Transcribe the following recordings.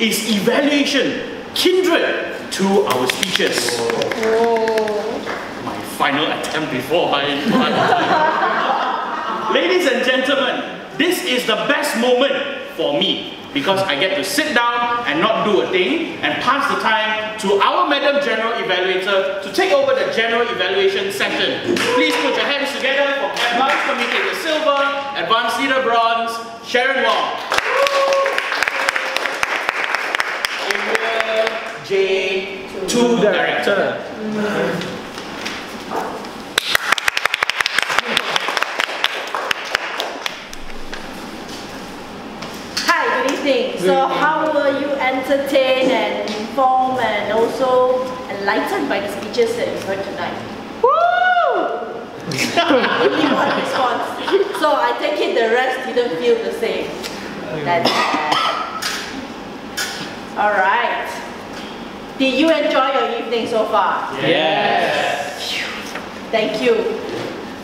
is evaluation, kindred to our speeches. My final attempt before I... Ladies and gentlemen, this is the best moment for me because I get to sit down and not do a thing and pass the time to our Madam General Evaluator to take over the General Evaluation session. Please put your hands together for Advanced Communicator Silver, Advanced Leader Bronze, Sharon Wong. Area J2 Director. So how were you entertained and informed and also enlightened by the speeches that you heard tonight? Woo! Only one response. So I take it the rest didn't feel the same. That's bad. Alright. Did you enjoy your evening so far? Yes. Thank you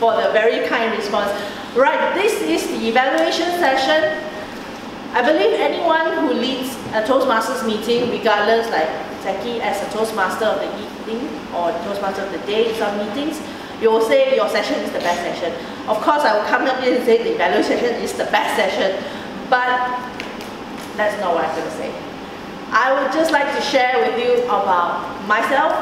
for the very kind response. Right, this is the evaluation session. I believe anyone who leads a Toastmasters meeting, regardless like Zaki as a Toastmaster of the evening or Toastmaster of the day in some meetings, you will say your session is the best session. Of course, I will come up here and say the evaluation session is the best session, but that's not what I'm going to say. I would just like to share with you about myself,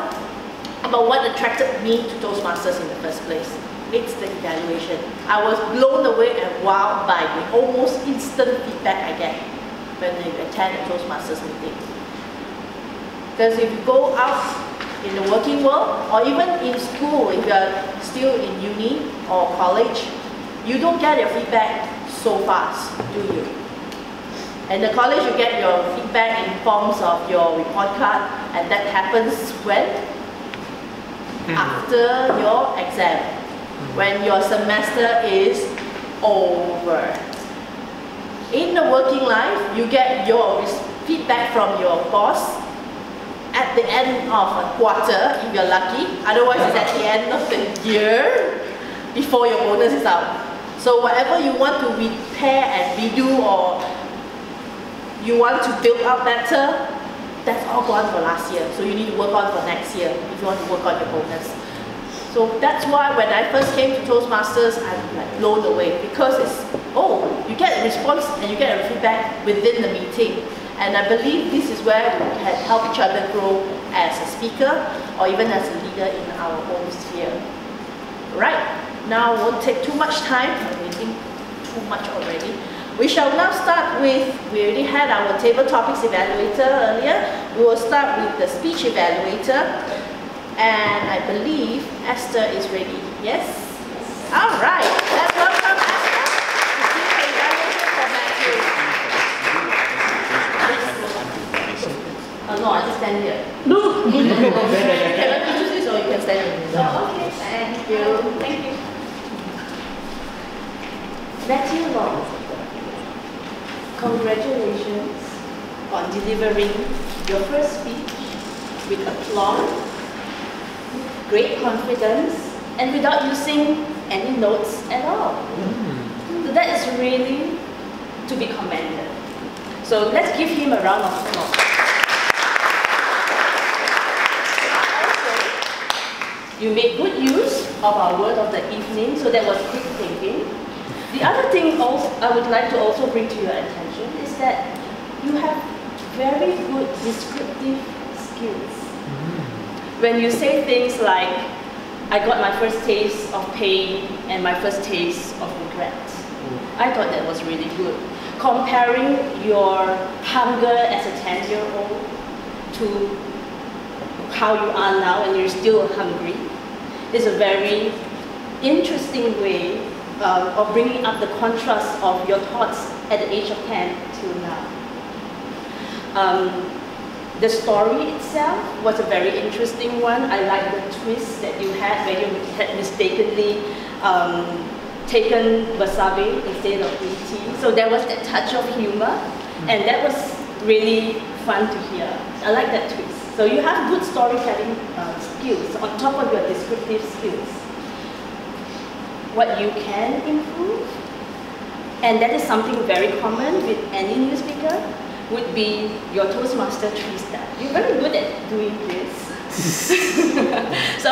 about what attracted me to Toastmasters in the first place. It's the evaluation. I was blown away and wowed by the almost instant feedback I get when you attend a Toastmasters meeting. Because if you go out in the working world, or even in school, if you're still in uni or college, you don't get your feedback so fast, do you? In the college, you get your feedback in forms of your report card, and that happens when? After your exam. When your semester is over. In the working life, you get your feedback from your boss at the end of a quarter, if you're lucky. Otherwise, it's at the end of the year, before your bonus is out. So whatever you want to repair and redo, or you want to build up better, that's all gone for last year. So you need to work on for next year if you want to work on your bonus. So that's why when I first came to Toastmasters, I'm like blown away, because it's, oh, you get a response and you get a feedback within the meeting. And I believe this is where we can help each other grow as a speaker or even as a leader in our own sphere. Right, now won't take too much time, I'm waiting too much already. We shall now start with, we already had our table topics evaluator earlier. We will start with the speech evaluator. And I believe Esther is ready. Yes? All right. Let's welcome Esther to give the evaluation for Matthew. No, I just stand here. No. You cannot do this, or you can stand here. Oh, okay. Thank you. Thank you. Matthew Long, congratulations on delivering your first speech with applause, great confidence, and without using any notes at all. So that is really to be commended. So let's give him a round of applause. Also, you made good use of our word of the evening, so that was quick thinking. The other thing also I would like to also bring to your attention is that you have very good descriptive skills. When you say things like, I got my first taste of pain and my first taste of regret, I thought that was really good. Comparing your hunger as a 10-year-old to how you are now and you're still hungry is a very interesting way of bringing up the contrast of your thoughts at the age of 10 till now. The story itself was a very interesting one. I like the twist that you had where you had mistakenly taken wasabi instead of green tea. So there was that touch of humor, and that was really fun to hear. I like that twist. So you have good storytelling skills on top of your descriptive skills. What you can improve, and that is something very common with any new speaker. would be your Toastmaster 3-step. You're very good at doing this. So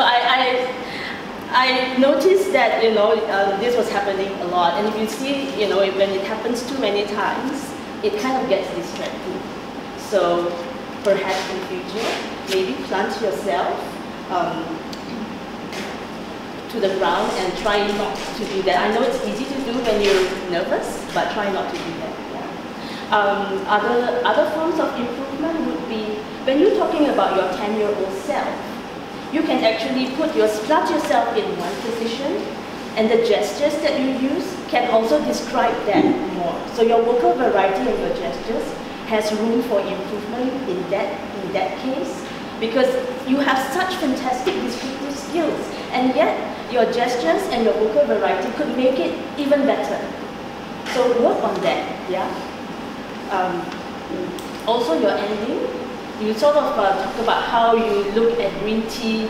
I noticed that, this was happening a lot, and if you see, when it happens too many times, it kind of gets distracting. So perhaps in future, maybe plant yourself to the ground and try not to do that. I know it's easy to do when you're nervous, but try not to do that. Yeah. Other forms of improvement would be when you're talking about your 10-year-old self. You can actually plant yourself in one position, and the gestures that you use can also describe that more. So your vocal variety and your gestures has room for improvement in that case, because you have such fantastic descriptive skills, and yet your gestures and your vocal variety could make it even better. So work on that, yeah. Also your ending. You sort of talk about how you look at green tea,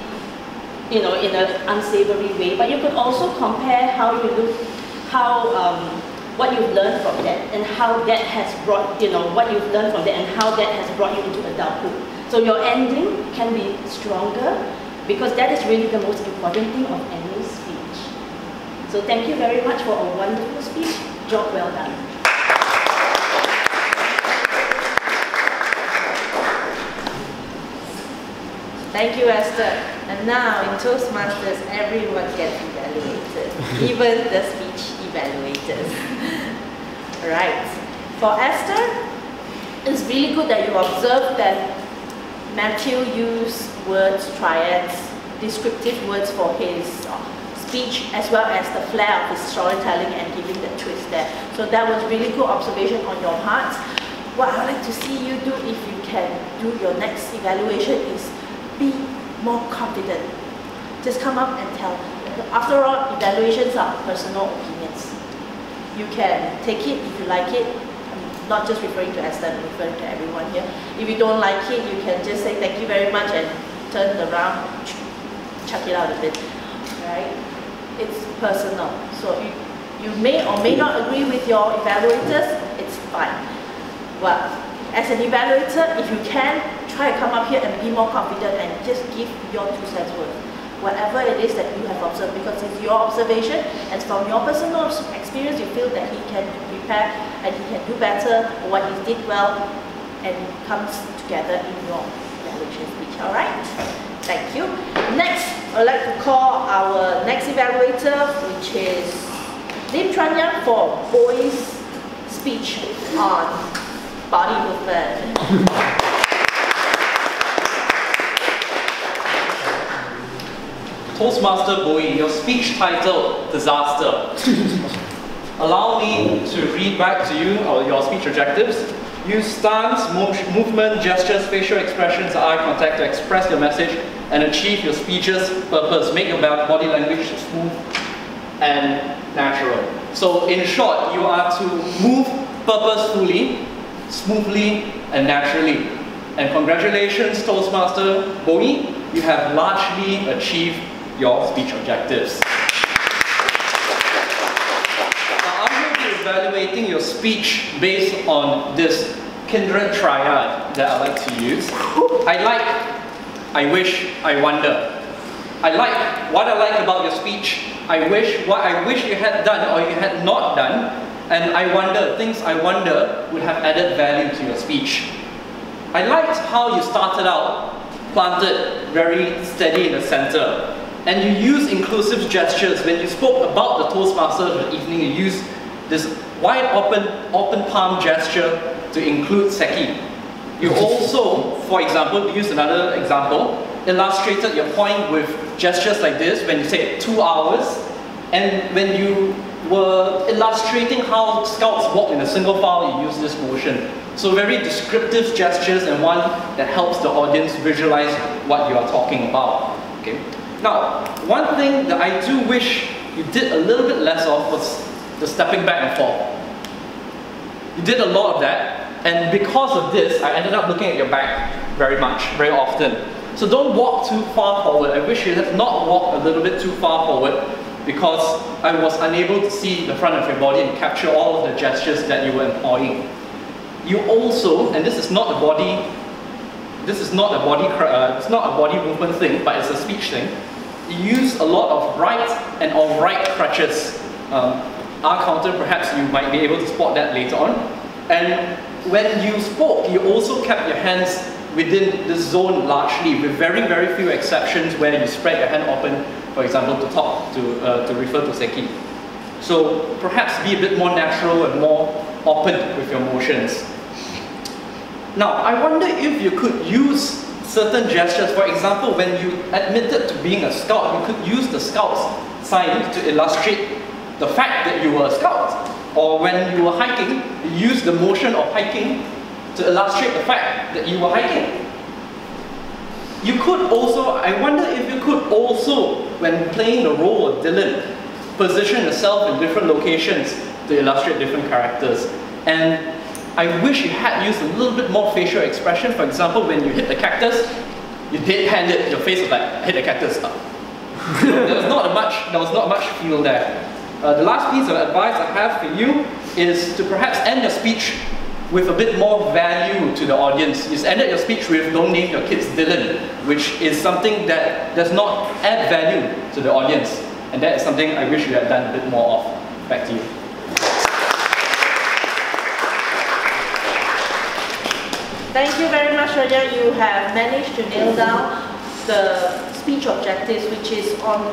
in an unsavory way, but you could also compare how you look, what you've learned from that, and how that has brought, what you've learned from that, and how that has brought you into adulthood. So your ending can be stronger, because that is really the most important thing of any speech. So thank you very much for a wonderful speech. Job well done. Thank you, Esther. And now in Toastmasters, everyone gets evaluated, even the speech evaluators. Right. For Esther, it's really good that you observed that Matthew used words, triads, descriptive words for his speech, as well as the flair of his storytelling and giving the twist there. So that was really good observation on your part. What I'd like to see you do, if you can do your next evaluation, is be more confident. Just come up and tell. After all, evaluations are personal opinions. You can take it if you like it. I'm not just referring to Esther, I'm referring to everyone here. If you don't like it, you can just say thank you very much and turn around, chuck it out a bit. Right? It's personal. So you may or may not agree with your evaluators, it's fine. Well, as an evaluator, if you can, try to come up here and be more confident and just give your 2 cents worth. Whatever it is that you have observed, because it's your observation, and from your personal experience, you feel that he can prepare and he can do better, or what he did well, and it comes together in your evaluation speech. All right? Thank you. Next, I'd like to call our next evaluator, which is Lim Chuan Yang, for Boy's speech on body movement. Toastmaster Bowie, your speech title, Disaster. Allow me to read back to you your speech objectives. Use stance, movement, gestures, facial expressions, eye contact to express your message and achieve your speech's purpose. Make your body language smooth and natural. So in short, you are to move purposefully, smoothly and naturally. And congratulations, Toastmaster Bowie, you have largely achieved your speech objectives. Now I'm going to be evaluating your speech based on this kindred triad that I like to use. I like, I wish, I wonder. I like what I like about your speech. I wish what I wish you had done or you had not done. And I wonder, things I wonder would have added value to your speech. I liked how you started out, planted very steady in the center. And you use inclusive gestures. When you spoke about the Toastmasters of the evening, you used this wide open palm gesture to include Seki. You also, for example, we used another example, illustrated your point with gestures like this when you say 2 hours, and when you were illustrating how scouts walk in a single file, you use this motion. So very descriptive gestures, and one that helps the audience visualize what you are talking about. Okay. Now, one thing that I do wish you did a little bit less of was the stepping back and forth. You did a lot of that, and because of this, I ended up looking at your back very often. So don't walk too far forward. I wish you had not walked a little bit too far forward, because I was unable to see the front of your body and capture all of the gestures that you were employing. you also, and this is not a body movement thing, but it's a speech thing. You use a lot of right and all-right crutches. Our counter, perhaps you might be able to spot that later on. And when you spoke, you also kept your hands within the zone largely, with very, very few exceptions where you spread your hand open, for example, to talk, to refer to Seki. So perhaps be a bit more natural and more open with your motions. Now, I wonder if you could use certain gestures. For example, when you admitted to being a scout, you could use the scout's sign to illustrate the fact that you were a scout. Or when you were hiking, you use the motion of hiking to illustrate the fact that you were hiking. You could also, I wonder if you could also, when playing the role of Dylan, position yourself in different locations to illustrate different characters. And I wish you had used a little bit more facial expression. For example, when you hit the cactus, you deadpanned your face was like, I hit the cactus up. There was not much feel there. The last piece of advice I have for you is to perhaps end your speech with a bit more value to the audience. You ended your speech with "Don't name your kids Dylan," which is something that does not add value to the audience. And that is something I wish you had done a bit more of. Back to you. Thank you very much, Roger. You have managed to nail down the speech objectives, which is on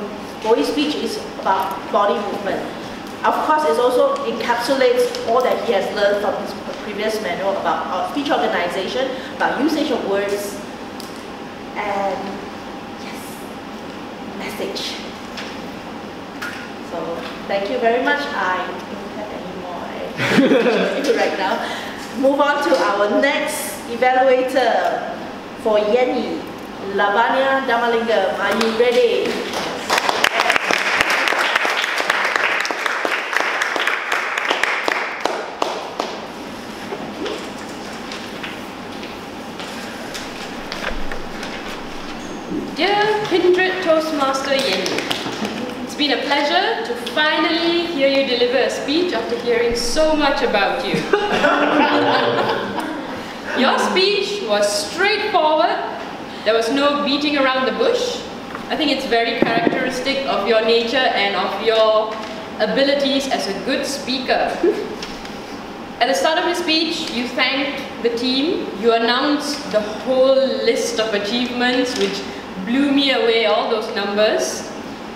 body speech is about body movement. Of course, it also encapsulates all that he has learned from his previous manual about speech organization, about usage of words, and yes, message. So, thank you very much. I don't have any more I show you right now. Move on to our next evaluator for Yenny, Lavanya Damalingam. Are you ready? Dear Kindred Toastmaster Yenny, it's been a pleasure to finally hear you deliver a speech after hearing so much about you. Your speech was straightforward. There was no beating around the bush. I think it's very characteristic of your nature and of your abilities as a good speaker. At the start of your speech, you thanked the team. You announced the whole list of achievements, which blew me away, all those numbers.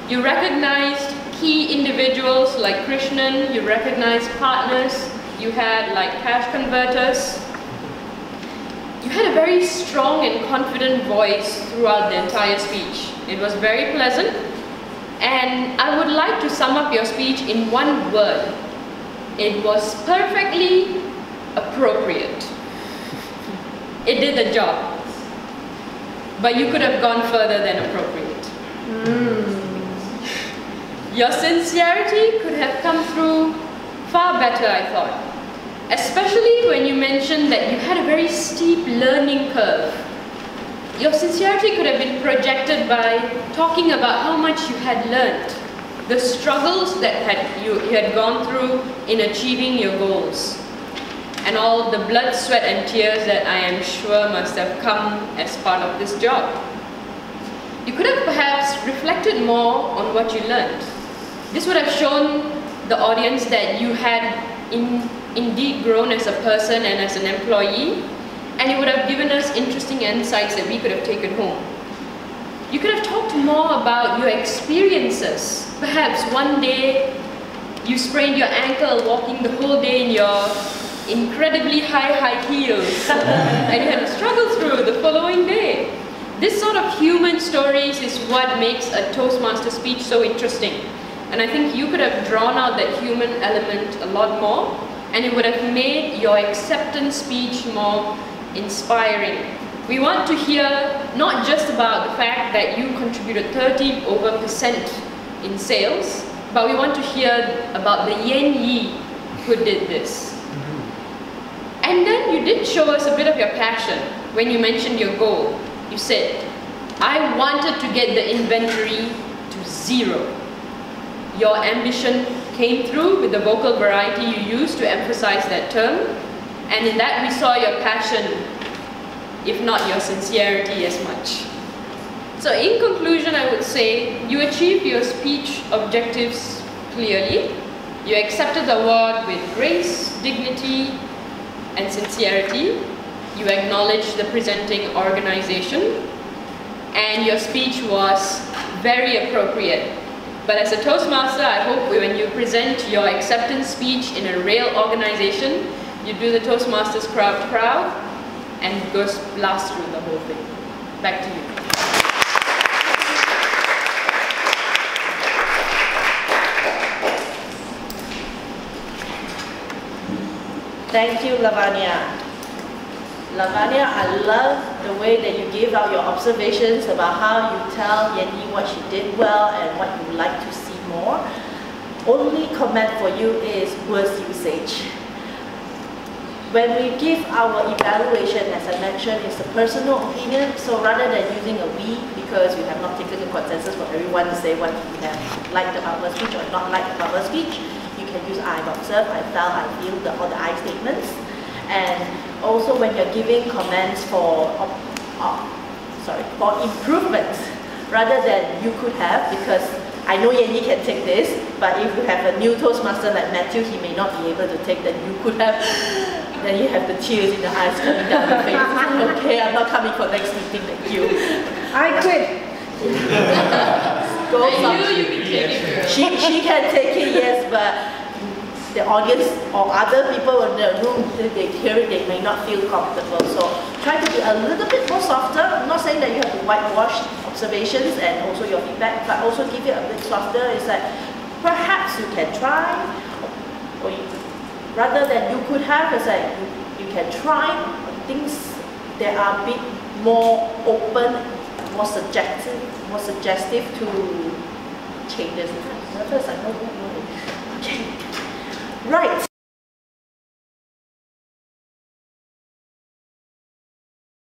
You recognized key individuals like Krishnan. You recognized partners you had like cash converters. You had a very strong and confident voice throughout the entire speech. It was very pleasant, and I would like to sum up your speech in one word. It was perfectly appropriate. It did the job, but you could have gone further than appropriate. Your sincerity could have come through far better, I thought. Especially when you mentioned that you had a very steep learning curve. Your sincerity could have been projected by talking about how much you had learned, the struggles that you had gone through in achieving your goals, and all the blood, sweat and tears that I am sure must have come as part of this job. You could have perhaps reflected more on what you learned. This would have shown the audience that you had indeed grown as a person and as an employee, and it would have given us interesting insights that we could have taken home. You could have talked more about your experiences. Perhaps one day you sprained your ankle walking the whole day in your incredibly high heels and you had to struggle through the following day. This sort of human stories is what makes a Toastmaster speech so interesting. And I think you could have drawn out that human element a lot more, and it would have made your acceptance speech more inspiring. We want to hear not just about the fact that you contributed 30% in sales, but we want to hear about the Yen Yi who did this. And then you did show us a bit of your passion when you mentioned your goal. You said, I wanted to get the inventory to 0. Your ambition came through with the vocal variety you used to emphasize that term, And in that we saw your passion, if not your sincerity as much. So in conclusion, I would say you achieved your speech objectives clearly. You accepted the award with grace, dignity, and sincerity. You acknowledged the presenting organization, and your speech was very appropriate. But as a Toastmaster, I hope when you present your acceptance speech in a real organization, you do the Toastmasters crowd proud and go blast through the whole thing. Back to you. Thank you, Lavanya. Lavanya, I love the way that you gave out your observations about how you tell Yenny what she did well and what you would like to see more. Only comment for you is words usage. When we give our evaluation, as I mentioned, it's a personal opinion, so rather than using a we, because we have not taken a consensus for everyone to say what you have liked about her speech or not liked about her speech, you can use I've observed, I felt, I feel, all the I statements. And also when you're giving comments for improvements, rather than you could have, because I know Yenny can take this, but if you have a new Toastmaster like Matthew, he may not be able to take that you could have, then you have the tears in the eyes coming down your face. Okay, I'm not coming for next meeting, thank you. I quit. Go You can take it. she can take it, yes, but the audience or other people in the room, they hear it, they may not feel comfortable. So try to be a little bit more softer. I'm not saying that you have to whitewash observations and also your feedback, but also give it a bit softer. It's like, perhaps you can try, or rather than you could have, it's like you can try things that are a bit more open, more suggestive to changes. First, I don't know. Okay. Right.